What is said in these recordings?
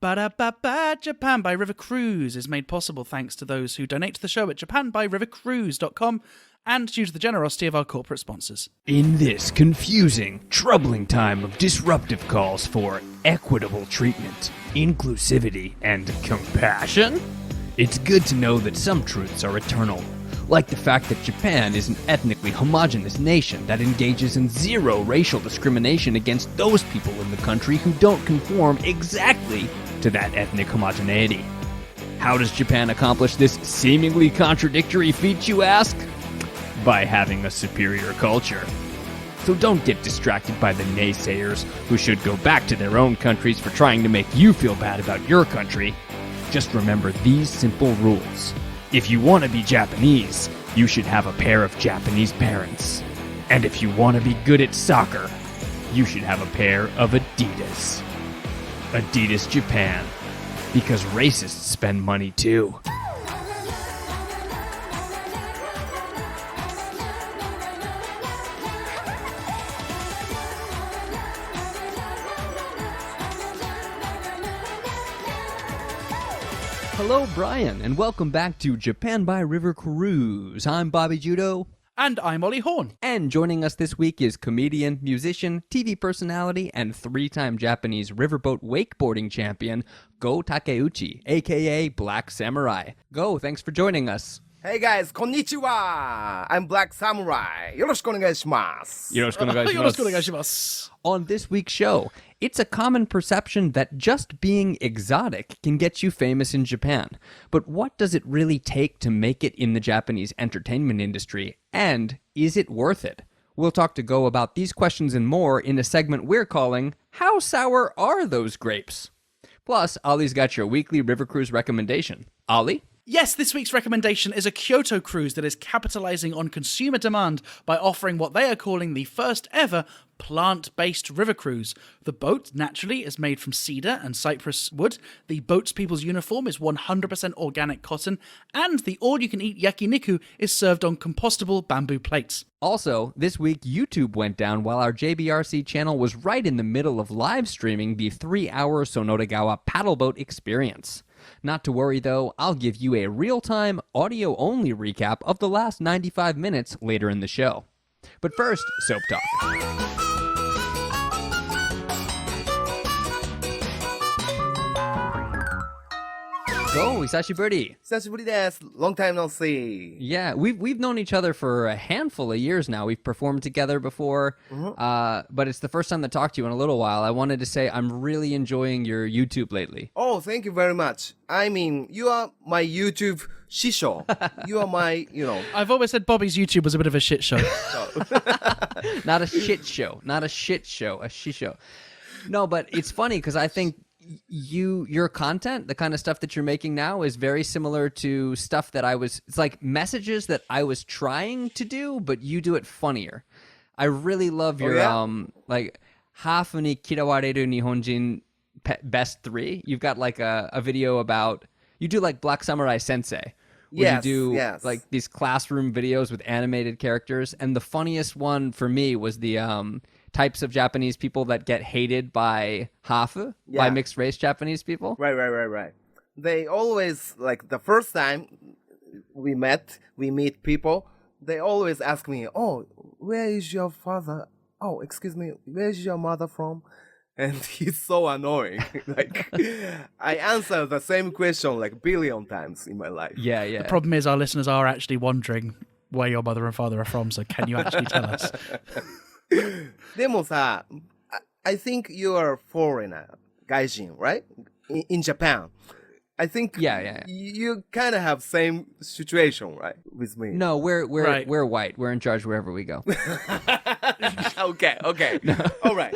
Ba-da-ba-ba, Japan by River Cruise is made possible thanks to those who donate to the show at japanbyrivercruise.com and due to the generosity of our corporate sponsors. In this confusing, troubling time of disruptive calls for equitable treatment, inclusivity, and compassion, it's good to know that some truths are eternal. Like the fact that Japan is an ethnically homogenous nation that engages in zero racial discrimination against those people in the country who don't conform exactly to that ethnic homogeneity. How does Japan accomplish this seemingly contradictory feat, you ask? By having a superior culture. So don't get distracted by the naysayers who should go back to their own countries for trying to make you feel bad about your country. Just remember these simple rules. If you want to be Japanese, you should have a pair of Japanese parents. And if you want to be good at soccer, you should have a pair of Adidas. Adidas Japan. Because racists spend money too. Hello, Brian, and welcome back to Japan by River Cruise. I'm Bobby Judo. And I'm Ollie Horn. And joining us this week is comedian, musician, TV personality, and three-time Japanese riverboat wakeboarding champion, Go Takeuchi, a.k.a. Black Samurai. Go, thanks for joining us. Hey guys, konnichiwa! I'm Black Samurai. Yoroshiku onegaishimasu. Yoroshiku onegaishimasu. On this week's show, it's a common perception that just being exotic can get you famous in Japan. But what does it really take to make it in the Japanese entertainment industry? And is it worth it? We'll talk to Go about these questions and more in a segment we're calling, How Sour Are Those Grapes? Plus, Ollie's got your weekly river cruise recommendation. Ollie? Yes, this week's recommendation is a Kyoto cruise that is capitalizing on consumer demand by offering what they are calling the first ever plant-based river cruise. The boat, naturally, is made from cedar and cypress wood. The boat's people's uniform is 100% organic cotton, and the all-you-can-eat yakiniku is served on compostable bamboo plates. Also, this week YouTube went down while our JBRC channel was right in the middle of live streaming the 3-hour Sonodegawa paddleboat experience. Not to worry though, I'll give you a real-time, audio-only recap of the last 95 minutes later in the show. But first, Soap Talk. Go, Hisashiburi. Hisashiburi desu. Long time no see. Yeah, we've known each other for a handful of years now. We've performed together before, but it's the first time to talk to you in a little while. I wanted to say I'm really enjoying your YouTube lately. Oh, thank you very much. I mean, you are my YouTube shisho. You are my, I've always said Bobby's YouTube was a bit of a shit show. Not a shit show. Not a shit show. A shisho. No, but it's funny because I think your content, the kind of stuff that you're making now, is very similar to stuff that it's like messages that I was trying to do, but you do it funnier. I really love your like Hafu ni kirawareru Nihonjin best 3. You've got like a video about, you do like Black Samurai Sensei, where you do like these classroom videos with animated characters, and the funniest one for me was the types of Japanese people that get hated by Hafu, by mixed race Japanese people. Right. They always, like, the first time we meet people, they always ask me, oh, where is your father? Oh, excuse me, where is your mother from? And he's so annoying. Like, I answer the same question like a billion times in my life. Yeah. The problem is our listeners are actually wondering where your mother and father are from, so can you actually tell us? でもさ, I think you are a foreigner, gaijin, right? In Japan. I think you kind of have same situation, right, with me. No, we're white. We're in charge wherever we go. Okay. No. All right.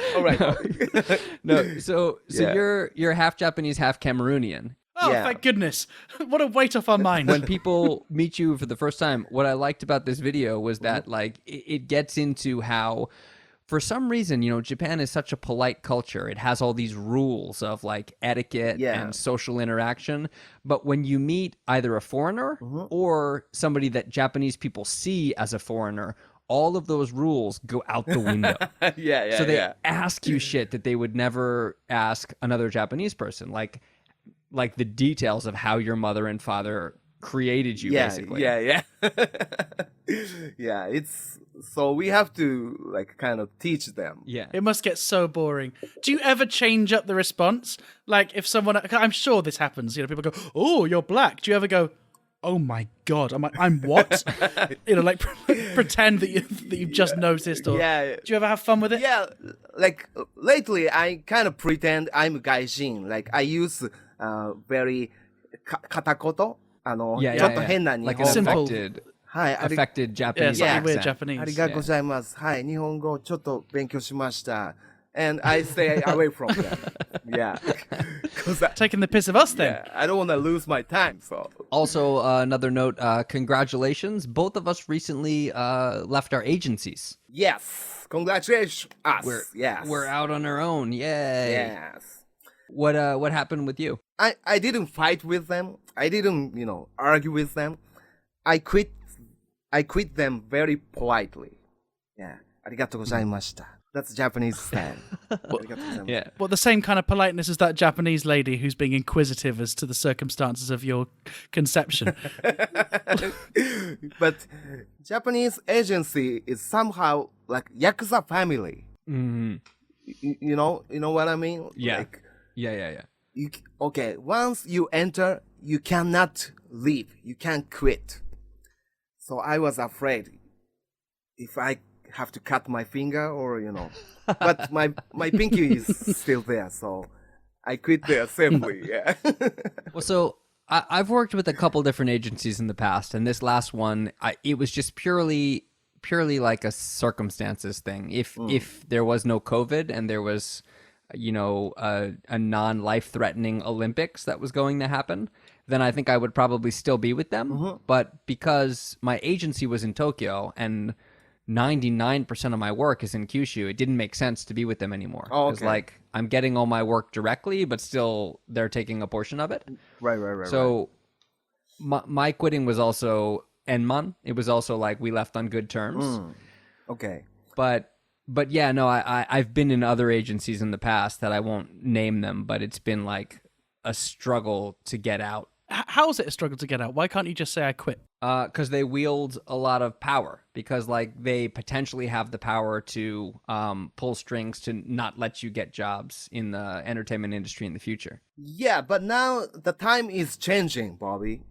No, so you're half Japanese, half Cameroonian. Oh, thank goodness. What a weight off our mind. When people meet you for the first time, what I liked about this video was that like it gets into how, for some reason, Japan is such a polite culture. It has all these rules of like etiquette and social interaction. But when you meet either a foreigner or somebody that Japanese people see as a foreigner, all of those rules go out the window. yeah, So they yeah. ask you shit that they would never ask another Japanese person, like the details of how your mother and father created you, basically. Yeah. Yeah, it's so we have to like kind of teach them. Yeah. It must get so boring. Do you ever change up the response? Like if someone, I'm sure this happens. People go, "Oh, you're black." Do you ever go, "Oh my god, I'm what?" Like pretend that you've just noticed. Or Yeah. do you ever have fun with it? Yeah, like lately I kind of pretend I'm gaijin. Like I use very katakoto. Yeah, ちょっと変な日 like 本 an Simple. affected, はい、affected Yeah, Japanese slightly weird accent. Japanese. ありがとうございます。はい、日本語ちょっと勉強しました。And I stay away from them. Yeah. Because Taking the piss of us then. yeah, I don't want to lose my time. So Also, another note, congratulations. Both of us recently left our agencies. yes, congratulations us. yes. We're out on our own. Yay. Yes. What happened with you? I didn't fight with them. I didn't, argue with them. I quit them very politely. Yeah. ありがとうございました. That's Japanese style. ありがとうございます. Yeah. Well, the same kind of politeness as that Japanese lady who's being inquisitive as to the circumstances of your conception. But Japanese agency is somehow like Yakuza family. Mm-hmm. You know what I mean? Yeah. Like, Yeah. okay, once you enter, you cannot leave. You can't quit. So I was afraid if I have to cut my finger or, but my pinky is still there. So I quit there safely. Yeah. Well, so I've worked with a couple different agencies in the past, and this last one, it was just purely like a circumstances thing. If there was no COVID and there was, a non-life-threatening Olympics that was going to happen, then I think I would probably still be with them. Mm-hmm. But because my agency was in Tokyo and 99% of my work is in Kyushu, it didn't make sense to be with them anymore. Oh, okay. It's like I'm getting all my work directly, but still they're taking a portion of it. Right. So my quitting was also Enman. It was also like we left on good terms. Okay. But yeah, no, I've been in other agencies in the past that I won't name them, but it's been like a struggle to get out. How is it a struggle to get out? Why can't you just say I quit? Because they wield a lot of power. Because like they potentially have the power to pull strings to not let you get jobs in the entertainment industry in the future. Yeah, but now the time is changing, Bobby.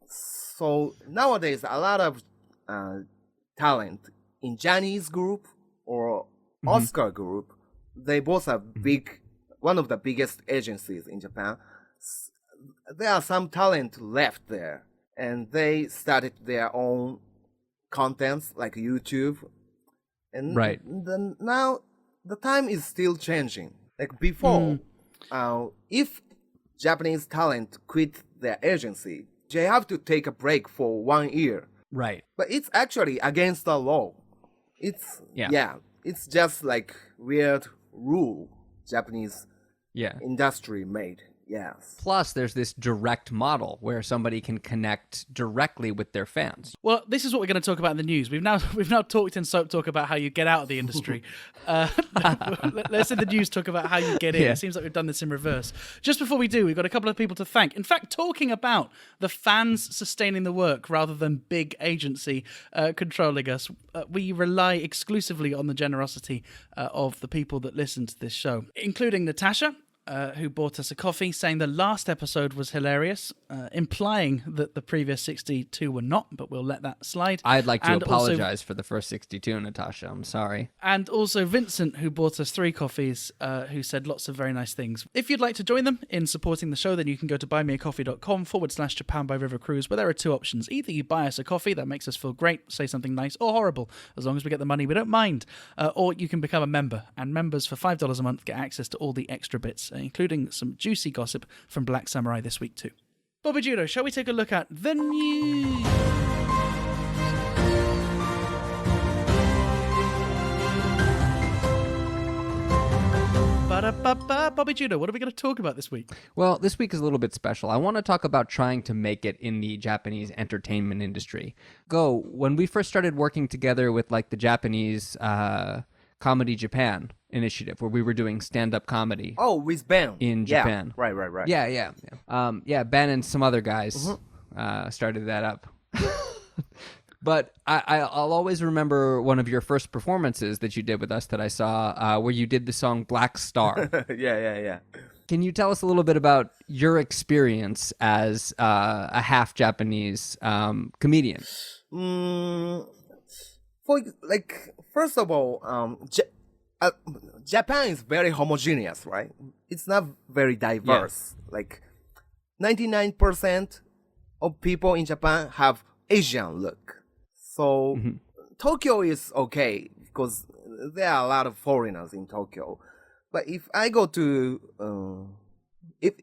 So nowadays, a lot of talent in Chinese group or Oscar group, they both are big, one of the biggest agencies in Japan. There are some talent left there, and they started their own contents like YouTube. And Right. then now the time is still changing. Like before, if Japanese talent quit their agency, they have to take a break for 1 year. Right. But it's actually against the law. It's it's just like weird rule Japanese Yeah. industry made. Yes. Plus, there's this direct model where somebody can connect directly with their fans. Well, this is what we're going to talk about in the news. We've now talked in Soap Talk about how you get out of the industry. Let's in the news talk about how you get in. Yeah. It seems like we've done this in reverse. Just before we do, we've got a couple of people to thank. In fact, talking about the fans sustaining the work rather than big agency controlling us, we rely exclusively on the generosity of the people that listen to this show, including Natasha, who bought us a coffee, saying the last episode was hilarious, implying that the previous 62 were not, but we'll let that slide. I'd like to And also- apologize for the first 62, Natasha. I'm sorry. And also Vincent, who bought us 3 coffees, who said lots of very nice things. If you'd like to join them in supporting the show, then you can go to buymeacoffee.com/Japan by River Cruise, where there are 2 options. Either you buy us a coffee, that makes us feel great, say something nice or horrible. As long as we get the money, we don't mind. Or you can become a member. And members for $5 a month get access to all the extra bits, including some juicy gossip from Black Samurai this week too. Bobby Judo, shall we take a look at the news? Ba-da-ba-ba. Bobby Judo, what are we going to talk about this week? Well, this week is a little bit special. I want to talk about trying to make it in the Japanese entertainment industry. When we first started working together with like the Japanese Comedy Japan initiative, where we were doing stand-up comedy. Oh, with Ben. In Japan. Yeah. Right. Yeah, Ben and some other guys started that up. But I'll always remember one of your first performances that you did with us that I saw, where you did the song Black Star. Yeah. Can you tell us a little bit about your experience as a half Japanese comedian? First of all, Japan is very homogeneous, right? It's not very diverse. Yeah. Like 99% of people in Japan have Asian look. So Tokyo is okay because there are a lot of foreigners in Tokyo. But if I go to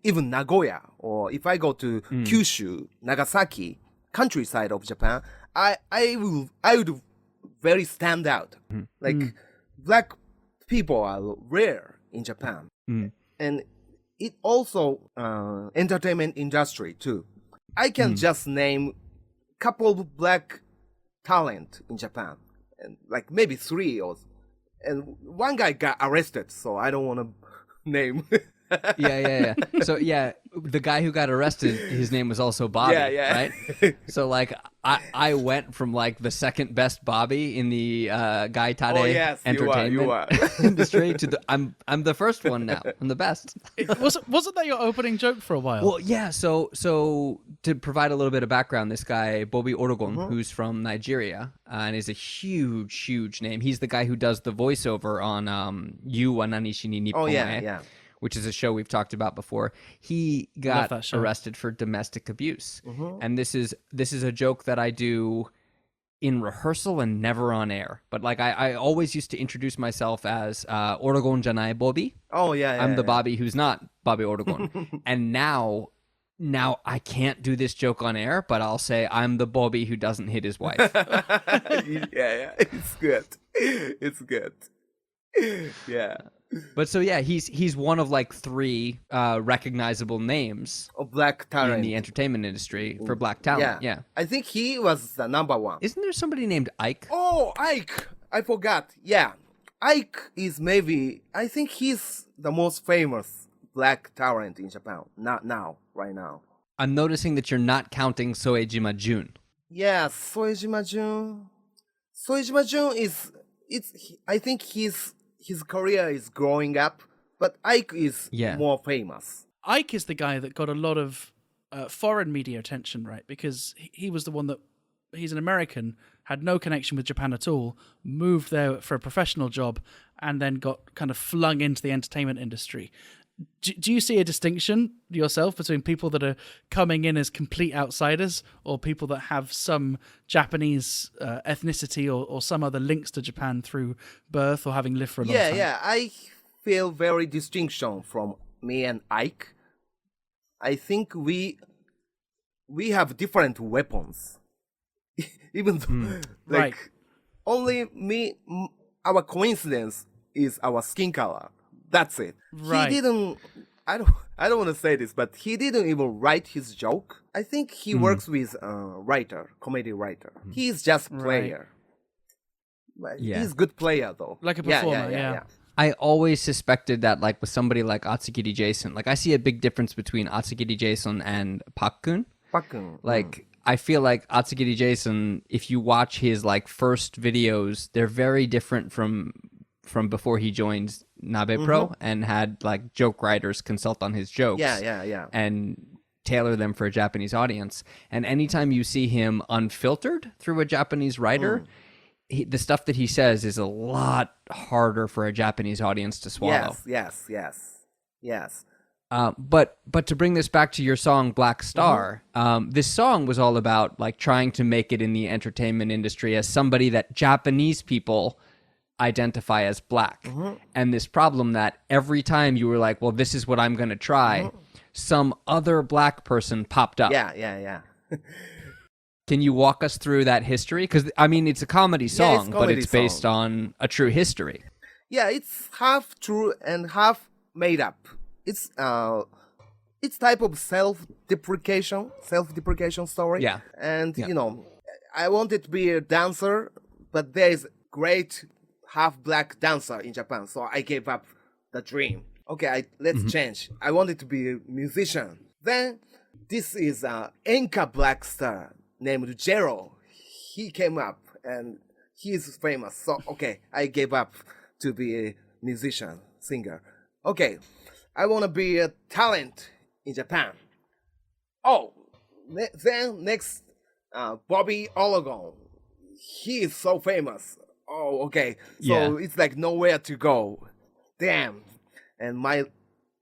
even Nagoya, or if I go to Kyushu, Nagasaki, countryside of Japan, I would very stand out. Like black people are rare in Japan, and it also entertainment industry too. I can just name couple of black talent in Japan, and like maybe three, and one guy got arrested, so I don't want to name. Yeah. So yeah, the guy who got arrested, his name was also Bobby, Yeah. right? So like I went from like the second best Bobby in the Gai Tade entertainment industry to I'm the first one now. I'm the best. Wasn't that your opening joke for a while? Well, yeah. So to provide a little bit of background, this guy Bobby Orogon, who's from Nigeria, and is a huge name. He's the guy who does the voiceover on You wa Nanishi ni Nippon yeah. which is a show we've talked about before. He got that show. arrested for domestic abuse, and this is a joke that I do in rehearsal and never on air. But like I always used to introduce myself as Orogon janai Bobby. Oh yeah. I'm the Bobby who's not Bobby Orogon, and now I can't do this joke on air, but I'll say I'm the Bobby who doesn't hit his wife. yeah. It's good. Yeah. But so yeah, he's one of like three recognizable names Of black talent in the entertainment industry for black talent. Yeah. I think he was the number one. Isn't there somebody named Ike? Oh, Ike! I forgot. Yeah. Ike is maybe, I think he's the most famous black talent in Japan. Not now, right now. I'm noticing that you're not counting Soejima Jun. Yeah, Soejima Jun. Soejima Jun I think his career is growing up, but Ike is more famous. Ike is the guy that got a lot of foreign media attention, right? Because he was the one that, he's an American, had no connection with Japan at all, moved there for a professional job, and then got kind of flung into the entertainment industry. Do you see a distinction yourself between people that are coming in as complete outsiders or people that have some Japanese ethnicity or some other links to Japan through birth or having lived for a long time? Yeah. I feel very distinction from me and Ike. I think we have different weapons. Even though, right. Only our coincidence is our skin color. That's it. Right. He didn't. I don't want to say this, but he didn't even write his joke. I think he works with a comedy writer. He's just player. Right. He's good player though. Like a performer, yeah. I always suspected that, like with somebody like Atsugiri Jason, like I see a big difference between Atsugiri Jason and Pakkun. Like I feel like Atsugiri Jason, if you watch his like first videos, they're very different from before he joined Nabe Pro and had like joke writers consult on his jokes. Yeah. And tailor them for a Japanese audience. And anytime you see him unfiltered through a Japanese writer, the stuff that he says is a lot harder for a Japanese audience to swallow. Yes. But to bring this back to your song Black Star, this song was all about like trying to make it in the entertainment industry as somebody that Japanese people identify as black, and this problem that every time you were like, well, this is what I'm going to try, some other black person popped up. Yeah. Can you walk us through that history? Because I mean, it's a comedy song, but it's based on a true history. Yeah, it's half true and half made up. It's type of self-deprecation story. Yeah. And Yeah. you know, I wanted to be a dancer, but there is great half black dancer in Japan, so I gave up the dream. Okay, let's change. I wanted to be a musician. Then this is a Enka black star named Jero. He came up and he is famous. So okay, I gave up to be a musician, singer. Okay, I want to be a talent in Japan. Oh, then next, Bobby Olagon. He is so famous. Oh, okay. So it's like nowhere to go. Damn. And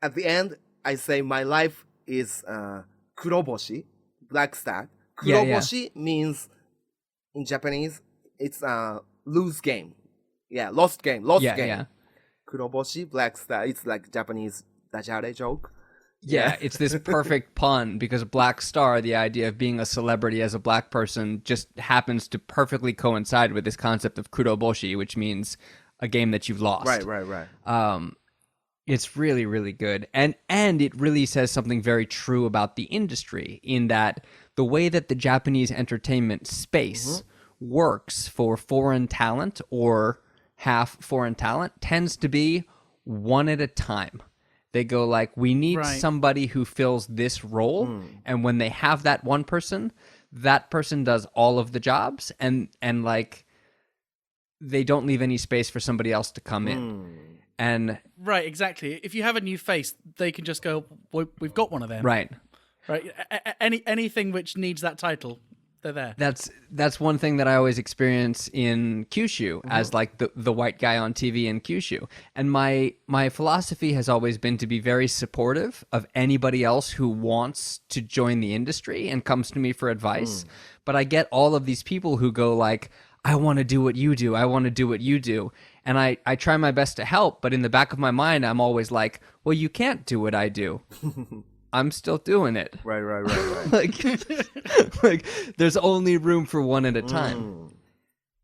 at the end, I say my life is kuroboshi, black star. Kuroboshi means in Japanese, it's a lose game. Yeah, lost game. Yeah. Kuroboshi, black star. It's like Japanese dajare joke. Yeah, it's this perfect pun because Black Star, the idea of being a celebrity as a black person, just happens to perfectly coincide with this concept of kuroboshi, which means a game that you've lost. Right. It's really, really good. And it really says something very true about the industry in that the way that the Japanese entertainment space works for foreign talent or half foreign talent tends to be one at a time. They go like, we need somebody who fills this role. And when they have that one person, that person does all of the jobs. And like, they don't leave any space for somebody else to come in. And right, exactly. If you have a new face, they can just go, we've got one of them. Right. Anything which needs that title, they're there. That's one thing that I always experience in Kyushu as like the white guy on TV in Kyushu. And my philosophy has always been to be very supportive of anybody else who wants to join the industry and comes to me for advice. But I get all of these people who go like, I want to do what you do. I want to do what you do. And I try my best to help, but in the back of my mind, I'm always like, well, you can't do what I do. I'm still doing it. Right. like there's only room for one at a time.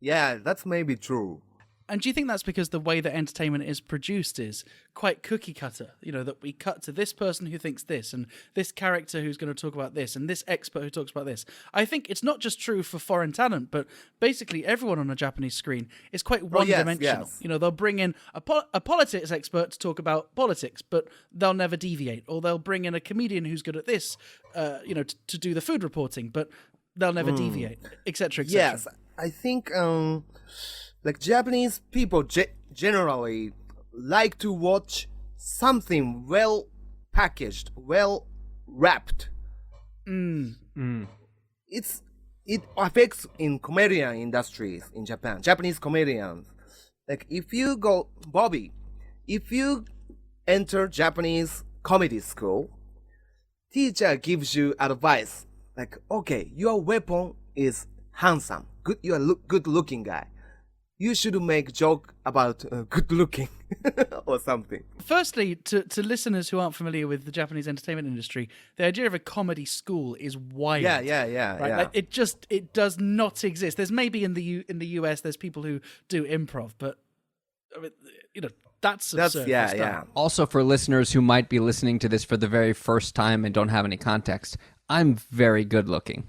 Yeah, that's maybe true. And do you think that's because the way that entertainment is produced is quite cookie cutter? You know, that we cut to this person who thinks this, and this character who's going to talk about this, and this expert who talks about this. I think it's not just true for foreign talent, but basically everyone on a Japanese screen is quite one-dimensional. Yes. You know, they'll bring in a politics expert to talk about politics, but they'll never deviate. Or they'll bring in a comedian who's good at this, to do the food reporting, but they'll never deviate, etc., etc. Yes, I think like Japanese people generally like to watch something well packaged, well wrapped. It affects in comedian industries in Japan, Japanese comedians. Like if you enter Japanese comedy school, teacher gives you advice like, okay, your weapon is handsome, good, you're a good looking guy. You should make joke about good looking or something. Firstly, to listeners who aren't familiar with the Japanese entertainment industry, the idea of a comedy school is wild. Yeah. Right? Like it does not exist. There's maybe in the US there's people who do improv, but I mean, that's absurd. Yeah. Also, for listeners who might be listening to this for the very first time and don't have any context, I'm very good looking.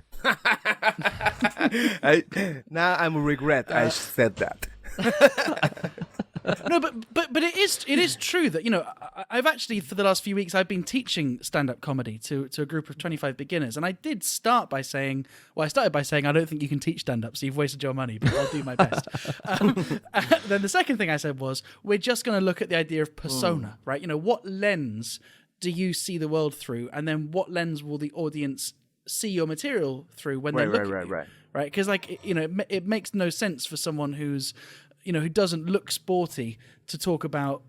Now I'm regret I said that. No, but it is true that I've actually for the last few weeks I've been teaching stand-up comedy to a group of 25 beginners, and I started by saying I don't think you can teach stand-up, so you've wasted your money, but I'll do my best. Then the second thing I said was we're just going to look at the idea of persona, right? What lens do you see the world through, and then what lens will the audience see your material through when they look at you, right? Because it makes no sense for someone who doesn't look sporty to talk about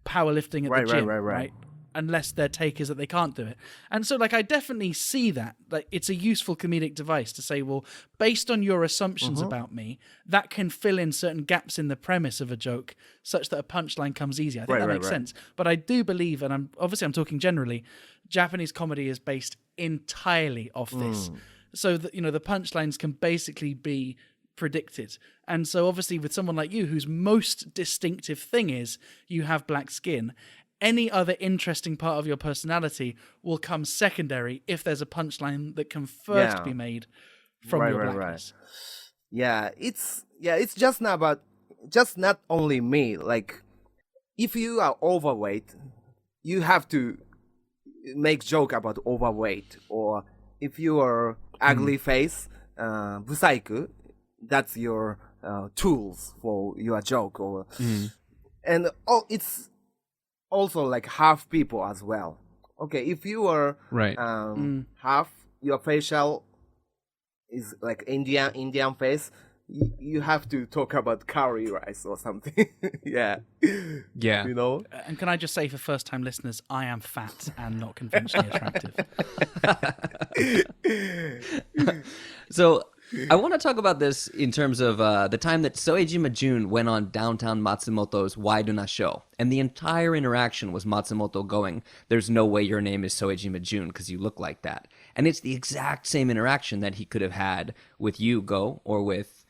powerlifting at the gym, right? Unless their take is that they can't do it. And so I definitely see that it's a useful comedic device to say, well, based on your assumptions about me, that can fill in certain gaps in the premise of a joke such that a punchline comes easy. I think that makes sense. But I do believe, and I'm talking generally, Japanese comedy is based entirely off this. So that the punchlines can basically be predicted. And so obviously with someone like you whose most distinctive thing is you have black skin, any other interesting part of your personality will come secondary if there's a punchline that can first be made from your blackness. It's just not only me. Like, if you are overweight, you have to make joke about overweight, or if you are ugly face, busaiku, that's your tools for your joke, or and it's also like half people as well. Okay, if you are half, your facial is like Indian face, you have to talk about curry rice or something. yeah. You know? And can I just say for first-time listeners, I am fat and not conventionally attractive. So I want to talk about this in terms of the time that Soejima Jun went on downtown Matsumoto's Waiduna show. And the entire interaction was Matsumoto going, "There's no way your name is Soejima Jun because you look like that." And it's the exact same interaction that he could have had with you, Go, or with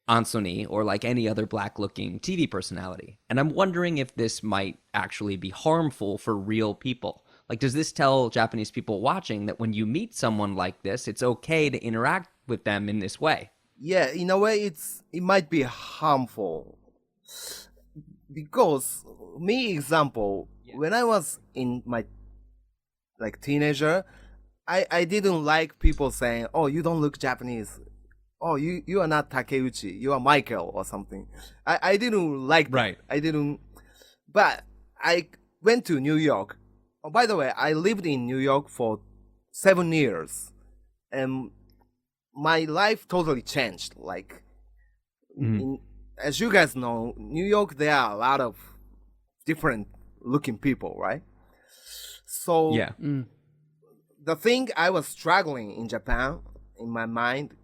Anthony, or like any other black-looking TV personality. And I'm wondering if this might actually be harmful for real people. Like, does this tell Japanese people watching that when you meet someone like this, it's okay to interact with them in this way? Yeah, in a way, it might be harmful. Because, example, when I was in my teenager, I didn't like people saying, "Oh, you don't look Japanese. Oh, you are not Takeuchi. You are Michael," or something. I didn't like that. Right. I didn't. But I went to New York. Oh, by the way, I lived in New York for 7 years, and my life totally changed. Like, as you guys know, New York, there are a lot of different looking people, right? So the thing I was struggling in Japan, in my mind,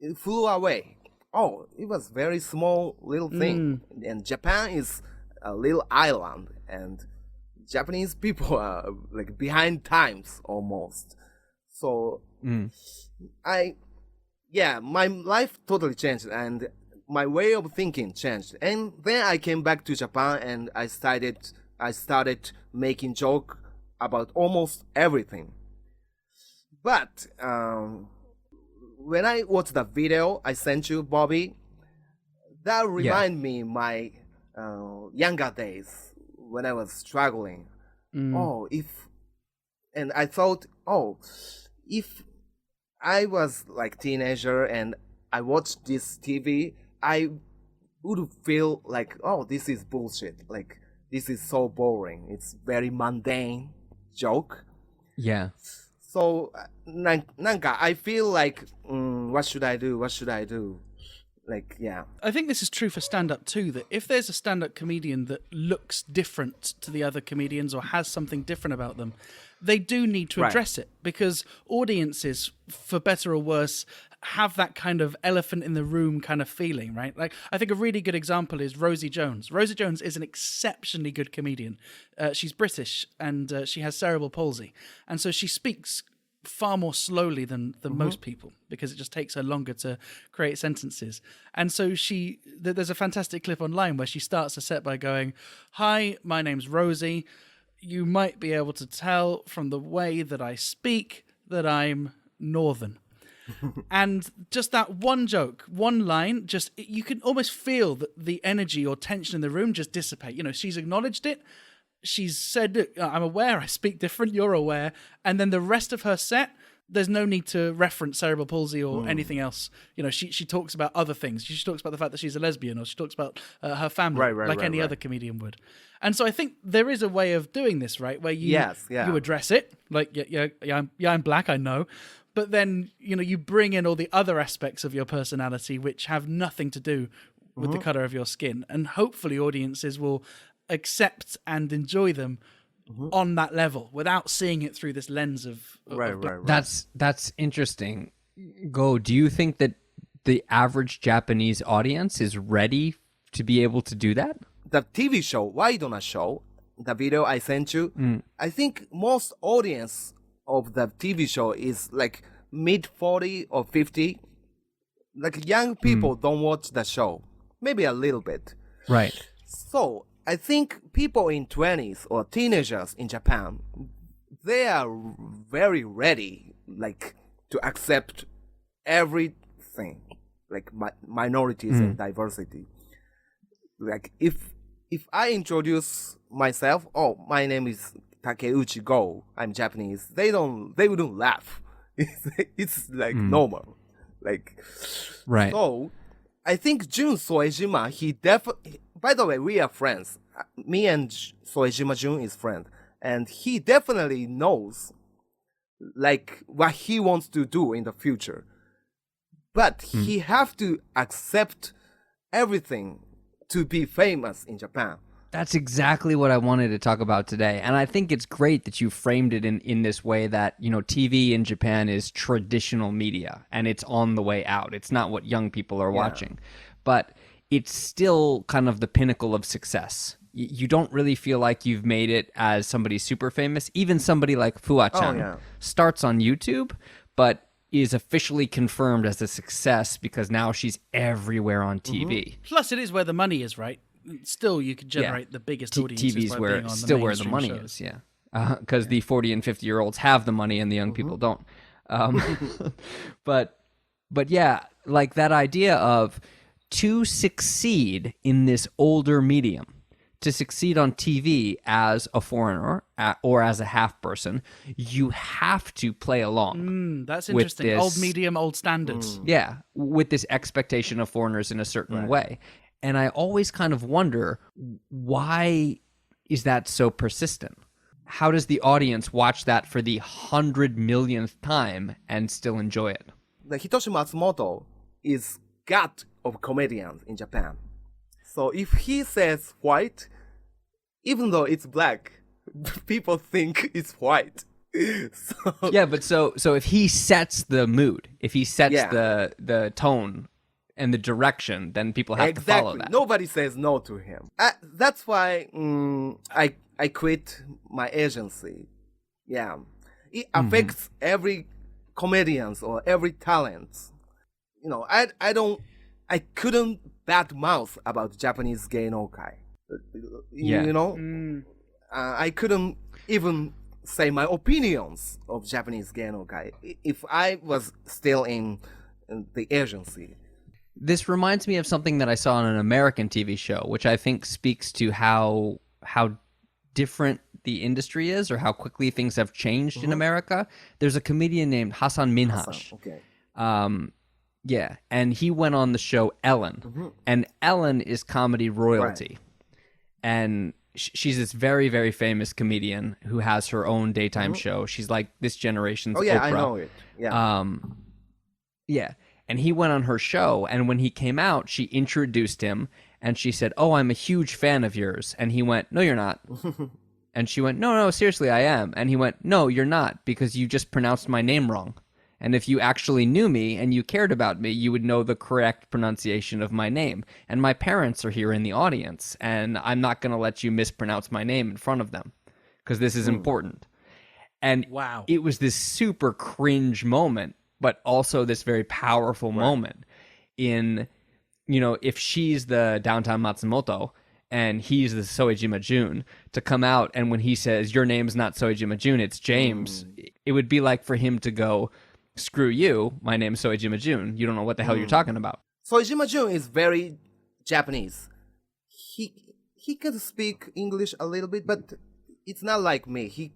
it flew away. Oh, it was very small little thing. And Japan is a little island, and Japanese people are like behind times almost. So my life totally changed, and my way of thinking changed. And then I came back to Japan, and I started making joke about almost everything. But when I watched the video I sent you, Bobby, that remind me my younger days when I was struggling. And I thought, if I was like teenager and I watched this TV, I would feel like, this is bullshit. Like, this is so boring. It's very mundane joke. Yeah. So, nanka, I feel like, what should I do? What should I do? Like, yeah. I think this is true for stand-up too, that if there's a stand-up comedian that looks different to the other comedians or has something different about them, they do need to address it, because audiences, for better or worse, have that kind of elephant in the room kind of feeling, right? Like, I think a really good example is Rosie Jones. Rosie Jones is an exceptionally good comedian. She's British, and she has cerebral palsy. And so she speaks far more slowly than most people, because it just takes her longer to create sentences. And so there's a fantastic clip online where she starts a set by going, "Hi, my name's Rosie. You might be able to tell from the way that I speak that I'm Northern." And just that one joke, one line, just you can almost feel that the energy or tension in the room just dissipate. You know, she's acknowledged it. She's said, "Look, I'm aware, I speak different, you're aware." And then the rest of her set, there's no need to reference cerebral palsy or anything else. You know, she talks about other things. She talks about the fact that she's a lesbian, or she talks about her family, like any other comedian would. And so I think there is a way of doing this, right? Where you address it, like, I'm black, I know. But then, you know, you bring in all the other aspects of your personality which have nothing to do with the color of your skin. And hopefully audiences will accept and enjoy them on that level without seeing it through this lens of Right. That's interesting. Go, do you think that the average Japanese audience is ready to be able to do that? The TV show, Waidona show, the video I sent you, I think most audience of the TV show is like mid 40 or 50. Like, young people don't watch the show. Maybe a little bit. Right. So I think people in 20s or teenagers in Japan, they are very ready, like, to accept everything, like minorities and diversity. Like, if I introduce myself, oh, my name is Takeuchi Go, I'm Japanese, they wouldn't laugh. It's like normal. Like, Right. so I think Jun Soejima, he definitely, by the way, we are friends. Me and Soejima Jun is friends. And he definitely knows, like, what he wants to do in the future. But he have to accept everything to be famous in Japan. That's exactly what I wanted to talk about today. And I think it's great that you framed it in this way that, you know, TV in Japan is traditional media and it's on the way out. It's not what young people are watching. But it's still kind of the pinnacle of success. You don't really feel like you've made it as somebody super famous. Even somebody like Fua-chan starts on YouTube, but is officially confirmed as a success because now she's everywhere on TV. Plus, it is where the money is, right? Still, you could generate the biggest audiences TV's by where being on still the where the money mainstream shows. is, because the 40 and 50-year-olds have the money and the young people don't. But yeah, like that idea of to succeed in this older medium, to succeed on TV as a foreigner or as a half person, you have to play along. That's with interesting. this- Old medium, old standards. Yeah, with this expectation of foreigners in a certain way. And I always kind of wonder, why is that so persistent? How does the audience watch that for the 100 millionth time and still enjoy it? The Hitoshi Matsumoto is god of comedians in Japan. So if he says white, even though it's black, people think it's white. So, Yeah, but so if he sets the mood, if he sets the tone and the direction, then people have to follow that. Nobody says no to him. That's why I quit my agency. Yeah, it affects every comedians or every talent. You know, I couldn't bad mouth about Japanese Geinokai. You know, I couldn't even say my opinions of Japanese Geinokai if I was still in the agency. This reminds me of something that I saw on an American TV show, which I think speaks to how different the industry is or how quickly things have changed in America. There's a comedian named Hassan Minhaj. Okay. Yeah, and he went on the show Ellen, and Ellen is comedy royalty. And she's this very, very famous comedian who has her own daytime show. She's like this generation's Oh yeah, Oprah. I know it. Yeah. Yeah. And he went on her show, and when he came out, she introduced him, and she said, "Oh, I'm a huge fan of yours." And he went, "No, you're not." And she went, No, seriously, I am." And he went, "No, you're not, because you just pronounced my name wrong. And if you actually knew me and you cared about me, you would know the correct pronunciation of my name. And my parents are here in the audience, and I'm not going to let you mispronounce my name in front of them, because this is important." And Wow. it was this super cringe moment, but also this very powerful moment in, you know, if she's the downtown Matsumoto and he's the Soejima Jun, to come out and when he says, "Your name's not Soejima Jun, it's James," it would be like for him to go, "Screw you, my name's Soejima Jun. You don't know what the hell you're talking about." Soejima Jun is very Japanese. He can speak English a little bit, but it's not like me.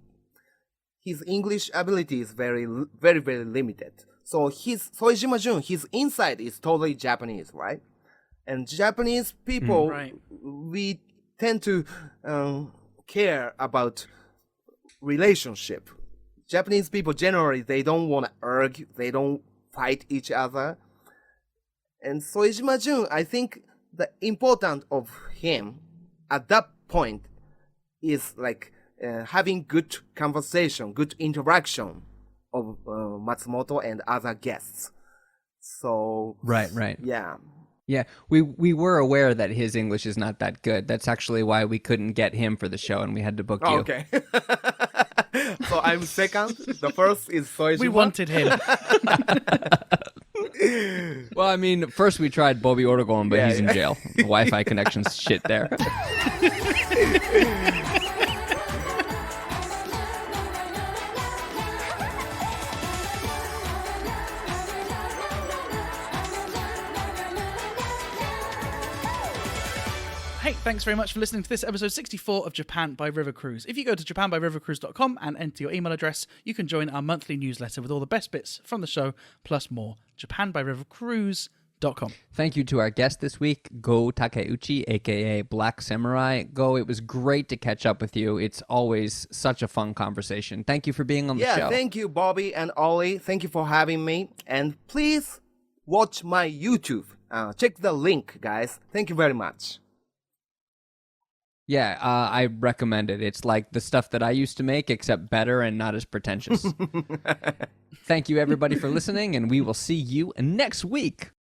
His English ability is very, very, very limited. So Soejima Jun, his inside is totally Japanese, right? And Japanese people, we tend to care about relationship. Japanese people generally, they don't want to argue, they don't fight each other. And Soejima Jun, I think the important of him at that point is like having good conversation, good interaction of Matsumoto and other guests. So Right. yeah. Yeah, we were aware that his English is not that good. That's actually why we couldn't get him for the show, and we had to book you. Okay. So I'm second. The first is Soejima. We wanted him. Well, I mean, first we tried Bobby Ortegon, but he's in jail. The Wi-Fi connection's shit there. Hey, thanks very much for listening to this episode 64 of Japan by River Cruise. If you go to japanbyrivercruise.com and enter your email address, you can join our monthly newsletter with all the best bits from the show, plus more. japanbyrivercruise.com. Thank you to our guest this week, Go Takeuchi, aka Black Samurai. Go, it was great to catch up with you. It's always such a fun conversation. Thank you for being on the show. Yeah, thank you, Bobby and Ollie. Thank you for having me. And please watch my YouTube. Check the link, guys. Thank you very much. Yeah, I recommend it. It's like the stuff that I used to make, except better and not as pretentious. Thank you, everybody, for listening, and we will see you next week.